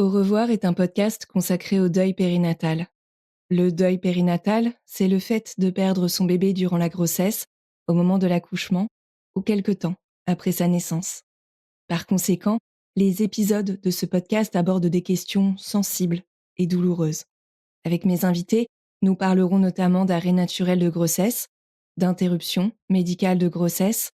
Au revoir est un podcast consacré au deuil périnatal. Le deuil périnatal, c'est le fait de perdre son bébé durant la grossesse, au moment de l'accouchement, ou quelque temps après sa naissance. Par conséquent, les épisodes de ce podcast abordent des questions sensibles et douloureuses. Avec mes invités, nous parlerons notamment d'arrêt naturel de grossesse, d'interruption médicale de grossesse,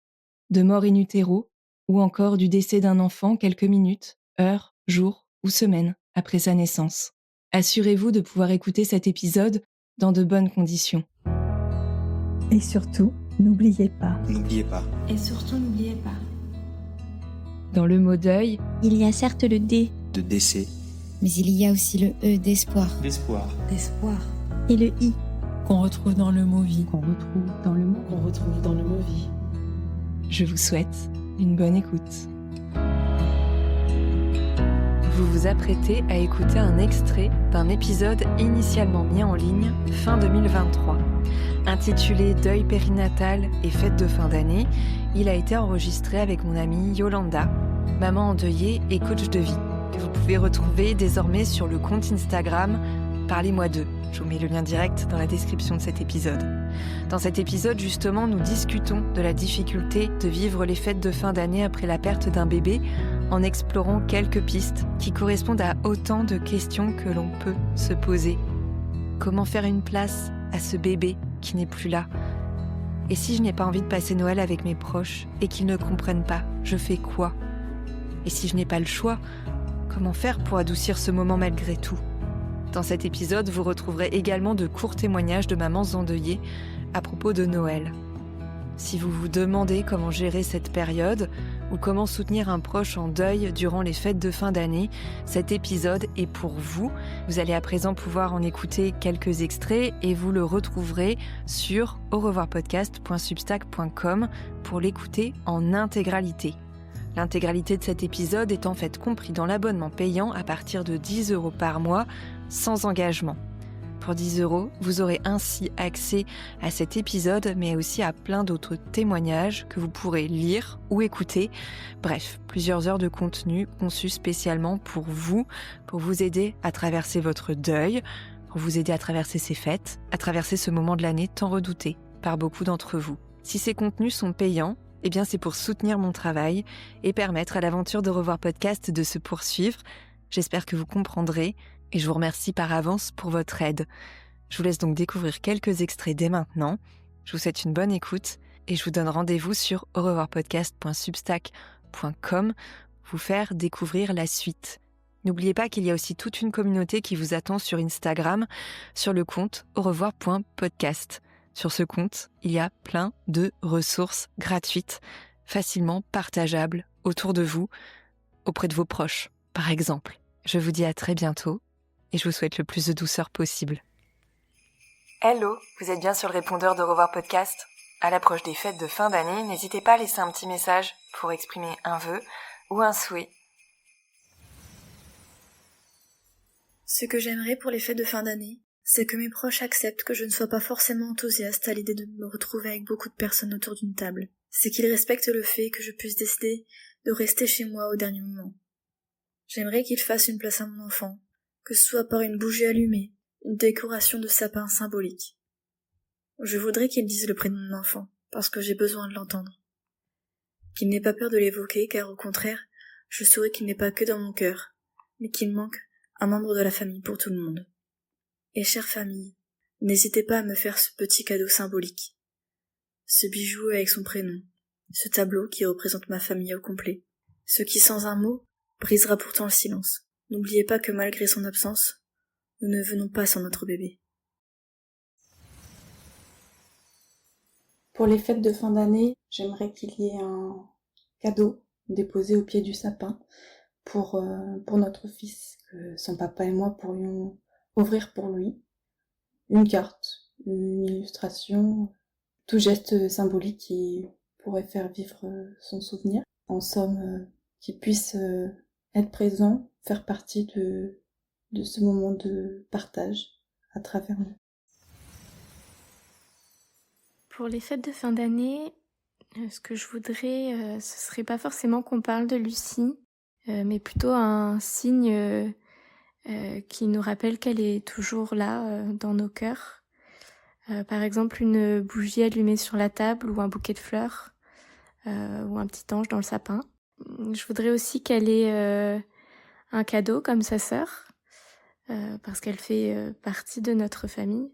de mort in utero, ou encore du décès d'un enfant quelques minutes, heures, jours ou semaines après sa naissance. Assurez-vous de pouvoir écouter cet épisode dans de bonnes conditions. Et surtout, n'oubliez pas. N'oubliez pas. Et surtout, n'oubliez pas. Dans le mot deuil, il y a certes le D De décès. mais il y a aussi le E d'espoir. D'espoir. D'espoir. Et le I Qu'on retrouve dans le mot vie. Qu'on retrouve dans le mot vie. je vous souhaite une bonne écoute. Vous vous apprêtez à écouter un extrait d'un épisode initialement mis en ligne fin 2023. Intitulé Deuil périnatal et fête de fin d'année, il a été enregistré avec mon amie Yolanda, maman endeuillée et coach de vie, que vous pouvez retrouver désormais sur le compte Instagram Parlez-moi d'eux. Je vous mets le lien direct dans la description de cet épisode. Dans cet épisode, justement, nous discutons de la difficulté de vivre les fêtes de fin d'année après la perte d'un bébé en explorant quelques pistes qui correspondent à autant de questions que l'on peut se poser. Comment faire une place à ce bébé qui n'est plus là ? Et si je n'ai pas envie de passer Noël avec mes proches et qu'ils ne comprennent pas, je fais quoi ? Et si je n'ai pas le choix, comment faire pour adoucir ce moment malgré tout ? Dans cet épisode, vous retrouverez également de courts témoignages de mamans endeuillées à propos de Noël. Si vous vous demandez comment gérer cette période ou comment soutenir un proche en deuil durant les fêtes de fin d'année, cet épisode est pour vous. Vous allez à présent pouvoir en écouter quelques extraits et vous le retrouverez sur aurevoirpodcast.substack.com pour l'écouter en intégralité. L'intégralité de cet épisode est en fait compris dans l'abonnement payant à partir de 10 € par mois, sans engagement. Pour 10 €, vous aurez ainsi accès à cet épisode, mais aussi à plein d'autres témoignages que vous pourrez lire ou écouter. Bref, plusieurs heures de contenu conçus spécialement pour vous aider à traverser votre deuil, pour vous aider à traverser ces fêtes, à traverser ce moment de l'année tant redouté par beaucoup d'entre vous. Si ces contenus sont payants, eh bien c'est pour soutenir mon travail et permettre à l'aventure de Revoir Podcast de se poursuivre. J'espère que vous comprendrez et je vous remercie par avance pour votre aide. Je vous laisse donc découvrir quelques extraits dès maintenant. Je vous souhaite une bonne écoute et je vous donne rendez-vous sur aurevoirpodcast.substack.com pour vous faire découvrir la suite. N'oubliez pas qu'il y a aussi toute une communauté qui vous attend sur Instagram, sur le compte aurevoir.podcast. Sur ce compte, il y a plein de ressources gratuites, facilement partageables autour de vous, auprès de vos proches, par exemple. Je vous dis à très bientôt et je vous souhaite le plus de douceur possible. Hello, vous êtes bien sur le répondeur de Revoir Podcast ? À l'approche des fêtes de fin d'année, n'hésitez pas à laisser un petit message pour exprimer un vœu ou un souhait. Ce que j'aimerais pour les fêtes de fin d'année, c'est que mes proches acceptent que je ne sois pas forcément enthousiaste à l'idée de me retrouver avec beaucoup de personnes autour d'une table. C'est qu'ils respectent le fait que je puisse décider de rester chez moi au dernier moment. J'aimerais qu'ils fassent une place à mon enfant, que ce soit par une bougie allumée, une décoration de sapin symbolique. Je voudrais qu'ils disent le prénom de mon enfant, parce que j'ai besoin de l'entendre. Qu'il n'ait pas peur de l'évoquer, car au contraire, je saurais qu'il n'est pas que dans mon cœur, mais qu'il manque un membre de la famille pour tout le monde. Et chère famille, n'hésitez pas à me faire ce petit cadeau symbolique. Ce bijou avec son prénom, ce tableau qui représente ma famille au complet, ce qui sans un mot brisera pourtant le silence. N'oubliez pas que malgré son absence, nous ne venons pas sans notre bébé. Pour les fêtes de fin d'année, j'aimerais qu'il y ait un cadeau déposé au pied du sapin pour notre fils, que son papa et moi pourrions ouvrir pour lui. Une carte, une illustration, tout geste symbolique qui pourrait faire vivre son souvenir. En somme, qu'il puisse être présent, faire partie de ce moment de partage à travers nous. Pour les fêtes de fin d'année, ce que je voudrais, ce serait pas forcément qu'on parle de Lucie, mais plutôt un signe qui nous rappelle qu'elle est toujours là dans nos cœurs. Par exemple, une bougie allumée sur la table ou un bouquet de fleurs ou un petit ange dans le sapin. Je voudrais aussi qu'elle ait un cadeau comme sa sœur, parce qu'elle fait partie de notre famille.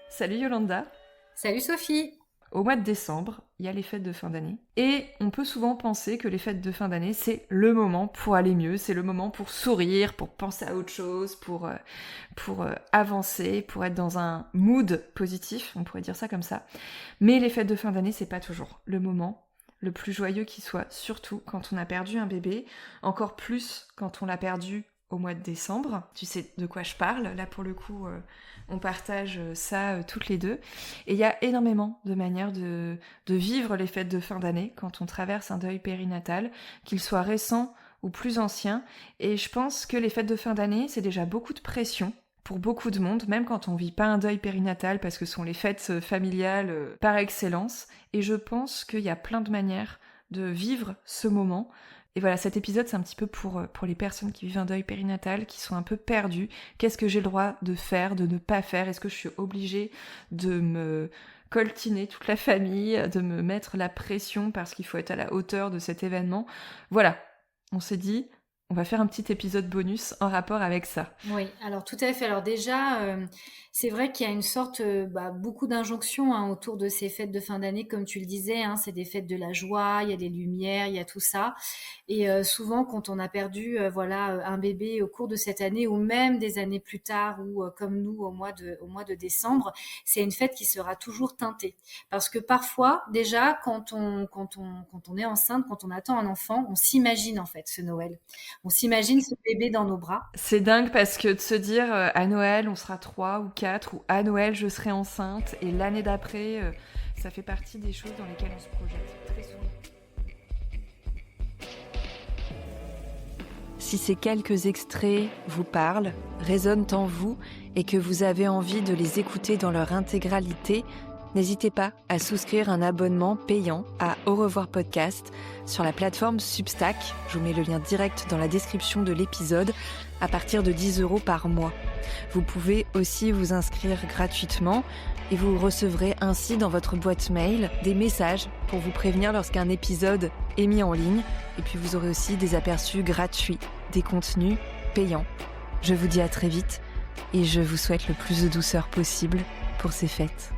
Salut Yolanda. Salut Sophie. Au mois de décembre, il y a les fêtes de fin d'année. Et on peut souvent penser que les fêtes de fin d'année, c'est le moment pour aller mieux, c'est le moment pour sourire, pour penser à autre chose, pour avancer, pour être dans un mood positif, on pourrait dire ça comme ça. Mais les fêtes de fin d'année, c'est pas toujours le moment le plus joyeux qui soit, surtout quand on a perdu un bébé, encore plus quand on l'a perdu au mois de décembre. Tu sais de quoi je parle, là pour le coup on partage ça toutes les deux. Et il y a énormément de manières de vivre les fêtes de fin d'année quand on traverse un deuil périnatal, qu'il soit récent ou plus ancien. Et je pense que les fêtes de fin d'année, c'est déjà beaucoup de pression pour beaucoup de monde, même quand on vit pas un deuil périnatal, parce que ce sont les fêtes familiales par excellence. Et je pense qu'il y a plein de manières de vivre ce moment. Et voilà, cet épisode, c'est un petit peu pour les personnes qui vivent un deuil périnatal, qui sont un peu perdues. Qu'est-ce que j'ai le droit de faire, de ne pas faire ? Est-ce que je suis obligée de me coltiner toute la famille, de me mettre la pression parce qu'il faut être à la hauteur de cet événement ? Voilà, on s'est dit, on va faire un petit épisode bonus en rapport avec ça. Oui, alors tout à fait. Alors déjà, c'est vrai qu'il y a une sorte, beaucoup d'injonctions autour de ces fêtes de fin d'année, comme tu le disais, c'est des fêtes de la joie, il y a des lumières, il y a tout ça. Et souvent, quand on a perdu un bébé au cours de cette année, ou même des années plus tard, ou comme nous au mois de décembre, c'est une fête qui sera toujours teintée. Parce que parfois, déjà, quand on est enceinte, quand on attend un enfant, on s'imagine en fait ce Noël. On s'imagine ce bébé dans nos bras. C'est dingue parce que de se dire à Noël on sera 3 ou 4, ou à Noël je serai enceinte, et l'année d'après, ça fait partie des choses dans lesquelles on se projette très souvent. Si ces quelques extraits vous parlent, résonnent en vous et que vous avez envie de les écouter dans leur intégralité, n'hésitez pas à souscrire un abonnement payant à Au revoir podcast sur la plateforme Substack. Je vous mets le lien direct dans la description de l'épisode à partir de 10 € par mois. Vous pouvez aussi vous inscrire gratuitement et vous recevrez ainsi dans votre boîte mail des messages pour vous prévenir lorsqu'un épisode est mis en ligne. Et puis vous aurez aussi des aperçus gratuits, des contenus payants. Je vous dis à très vite et je vous souhaite le plus de douceur possible pour ces fêtes.